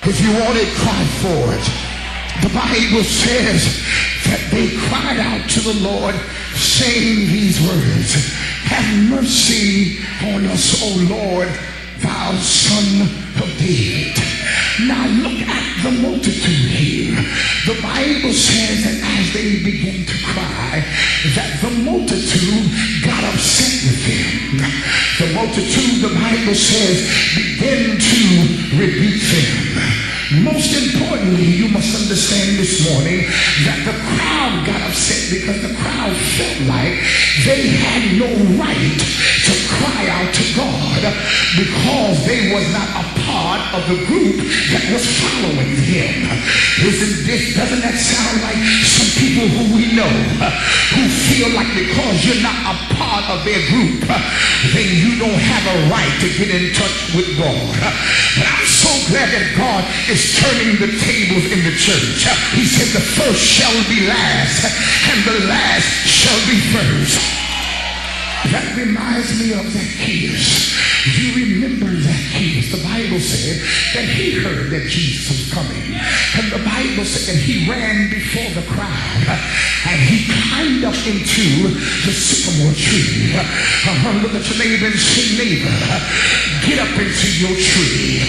If you want it, cry for it. The Bible says that they cried out to the Lord, saying these words, have mercy on us, O Lord, thou Son of David. Now look at the multitude here. The Bible says that as they began to cry, that the multitude got upset with them. The multitude, the Bible says, began to rebuke them. Most importantly, you must understand this morning that the crowd got upset because the crowd felt like they had no right to cry out to God because they was not a part of the group that was following him. Doesn't that sound like some people who we know who feel like because you're not a part of their group, then you don't have a right to get in touch with God? But I'm so glad that God is turning the tables in the church. He said the first shall be last and the last shall be first. That reminds me of Zacchaeus. You remember Zacchaeus? The Bible said that he heard that Jesus was coming. And the Bible said that he ran before the crowd and he climbed up into the sycamore tree. Look at your neighbor and say, neighbor, get up into your tree.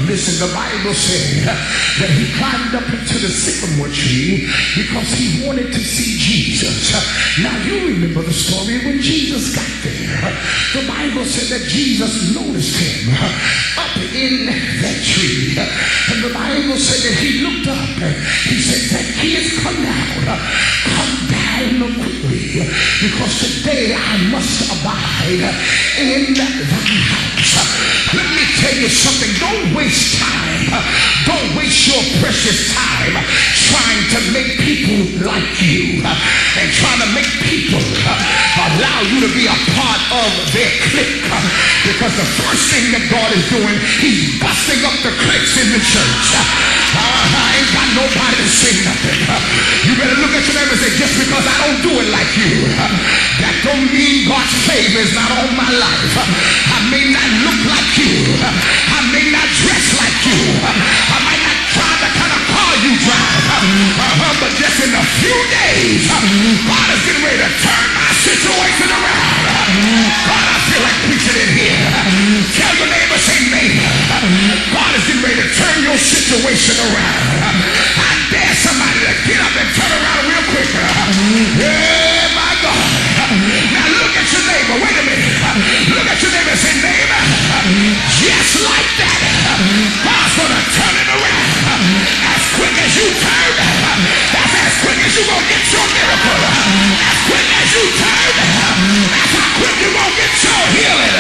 Listen, the Bible said that he climbed up into the sycamore tree because he wanted to see Jesus. Now you remember the story when Jesus got there. The Bible said that Jesus noticed him up in that tree. And the Bible said that he looked up and he said, Zacchaeus, come down. Come down quickly because today I must abide in thy house. Let me tell you something. Don't waste time. Don't waste your precious time trying to make people like you and trying to make people allow you to be a part of their clique, because the first thing that God is doing, he's busting up the cliques in the church. I ain't got nobody to say nothing. You better look at your neighbor and say, just because I don't do it like you, that don't mean God's favor is not on my life. I may not look like you. I may not dress like you. I might not drive the kind of car you drive. But just in a few days, God is getting ready to turn my situation around. God, I feel like preaching in here. Tell your neighbor, say, neighbor, God is getting ready to turn your situation around. I dare somebody to get up and turn around real quick. Yeah, my God. Now look at your neighbor. Wait a minute. Look at your neighbor and say, neighbor, just like that, God's going to turn it around. As quick as you turn, that's as quick as you're going to get your miracle. As quick as you turn, that's how quick you're going to get your healing.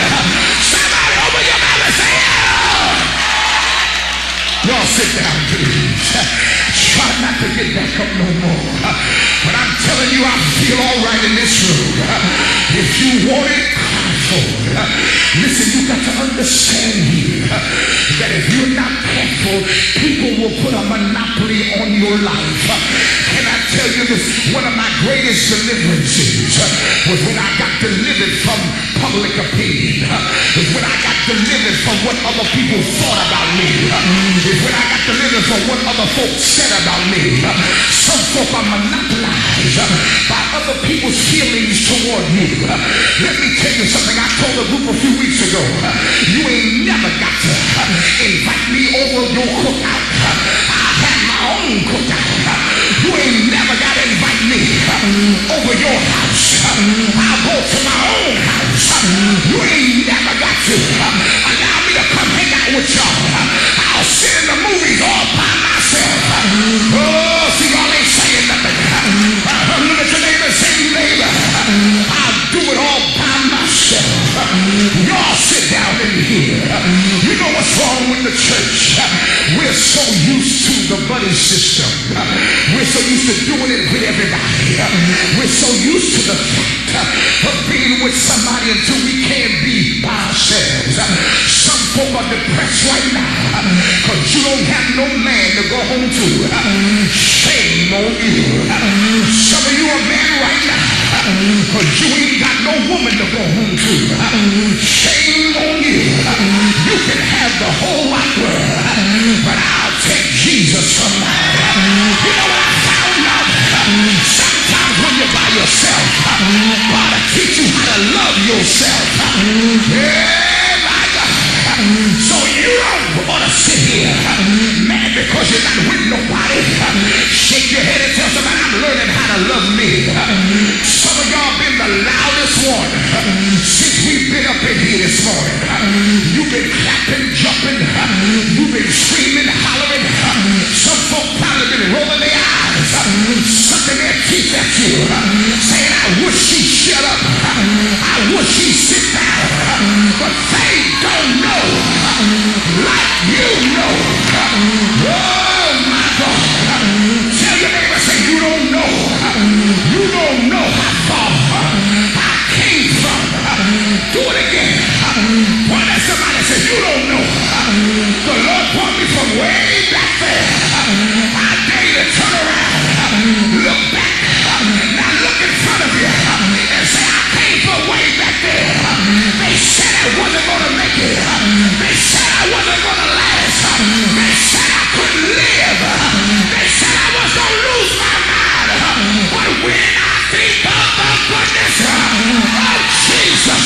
Somebody open your mouth and say, oh! Y'all sit down, please. Try not to get back up no more. But I'm telling you, I feel all right in this room. If you want it, cry for it. Listen, you got to understand here that if you're not careful, people will put a monopoly on your life. Can I tell you this? One of my greatest deliverances was when I got delivered from public opinion. Was when I got delivered from what other people thought about me. Is when I got delivered from what other folks said about me. Some folk are monopolized by other people's feelings toward you. Let me tell you something. I told a group a few weeks ago, you ain't never got to invite me over your cookout. I had my own cookout. You ain't never got to invite me over your house. I'll go to my own house. You ain't never got to allow me to come hang out with y'all. I'll sit in the movies all by myself. Oh, see, y'all ain't saying nothing. Look at your neighbor and say, neighbor, I'll do it all by myself. Y'all sit down in here. You know what's wrong with the church? We're so used to the buddy system. We're so used to doing it with everybody. We're so used to the fact of being with somebody until we can't be by ourselves. Some folk are depressed right now because you don't have no man to go home to. Shame on you. Some of you are men right now because you ain't got no woman to go home to. Shame on you. You can have the whole wide world, but I'll take Jesus from mine. You know what I found out? Sometimes when you're by yourself, God will teach you how to love yourself. Yeah, my God. So you don't want to sit here mad because you're not with nobody. Shake your head and tell somebody, I'm learning how to love me. Some of y'all been the loudest one since we've been up in here this morning. You've been clapping, jumping. You've been screaming, hollering. Some folk probably been rolling their eyes, sucking their teeth at you, saying, I wish she shut up. I wish she sit down. But they don't know like you know. Oh my God. Tell your neighbor, say, you don't know. You don't know how far I came from. Do it again. Point at somebody and say, you don't know. The Lord brought me from way back there. I dare you to turn around. Look back. Now look in front of you and say, I came from way back there. They said I wasn't going to make it. They said I wasn't going to last. They said I couldn't live. They said I was going to lose my mind. But when I think of the goodness of Jesus,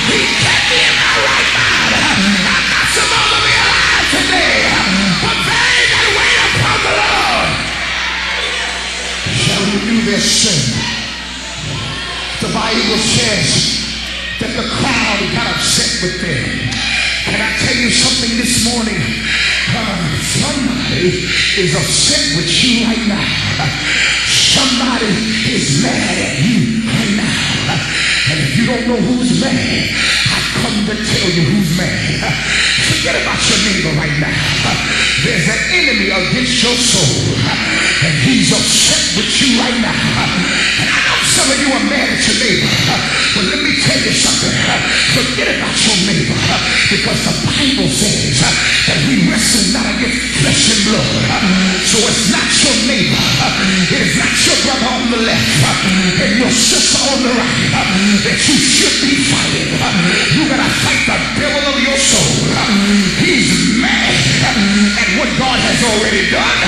He kept me in my right mind. I'm not supposed to be alive today, but they that wait upon the Lord shall renew their strength. The Bible says that the crowd got upset with them. Can I tell you something this morning? Somebody is upset with you right now. Somebody is mad at you right now. And if you don't know who's mad, I come to tell you who's mad. Forget about your neighbor right now. There's an enemy against your soul, and he's upset with you right now. And I know some of you are mad at your neighbor, but let me tell you something. Forget about your neighbor, because the Bible says that we wrestle not against flesh and blood. So it's not your neighbor, it is not your brother on the left and your sister on the right that you should be fighting. You gotta fight the devil of your soul. He's mad at what God has already done.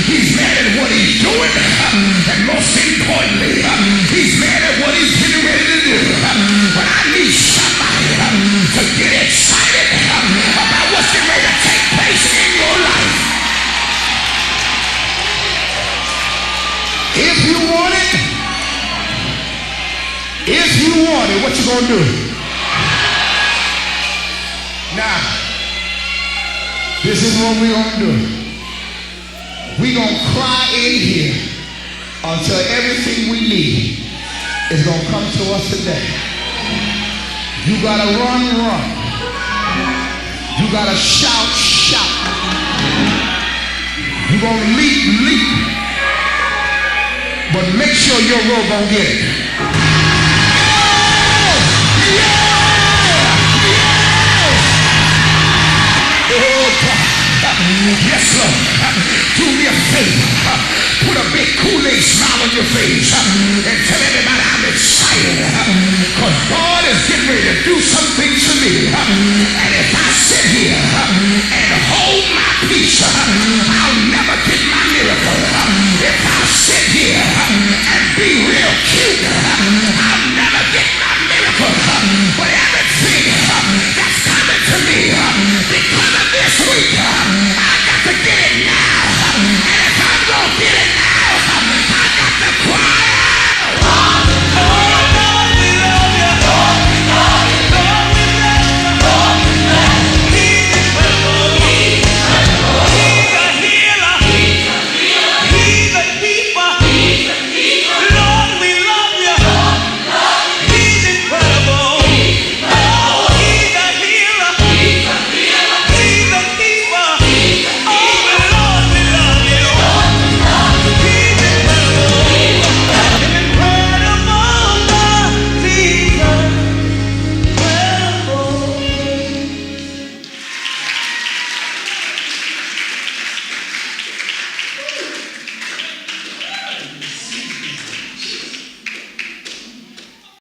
He's mad at what he's doing, and most importantly, he's mad at what he's getting ready to do. But I need somebody to get excited about what's getting ready to take place in your life. If you want it, what you gonna do? Now, this is what we're gonna do. We're gonna cry in here until everything we need is gonna come to us today. You gotta run. You gotta shout. You're gonna leap. But make sure your robe gonna get it. Yes, Lord. Do me a favor. Put a big Kool-Aid smile on your face and tell everybody I'm excited. Because God is getting ready to do some things for me. And if I sit here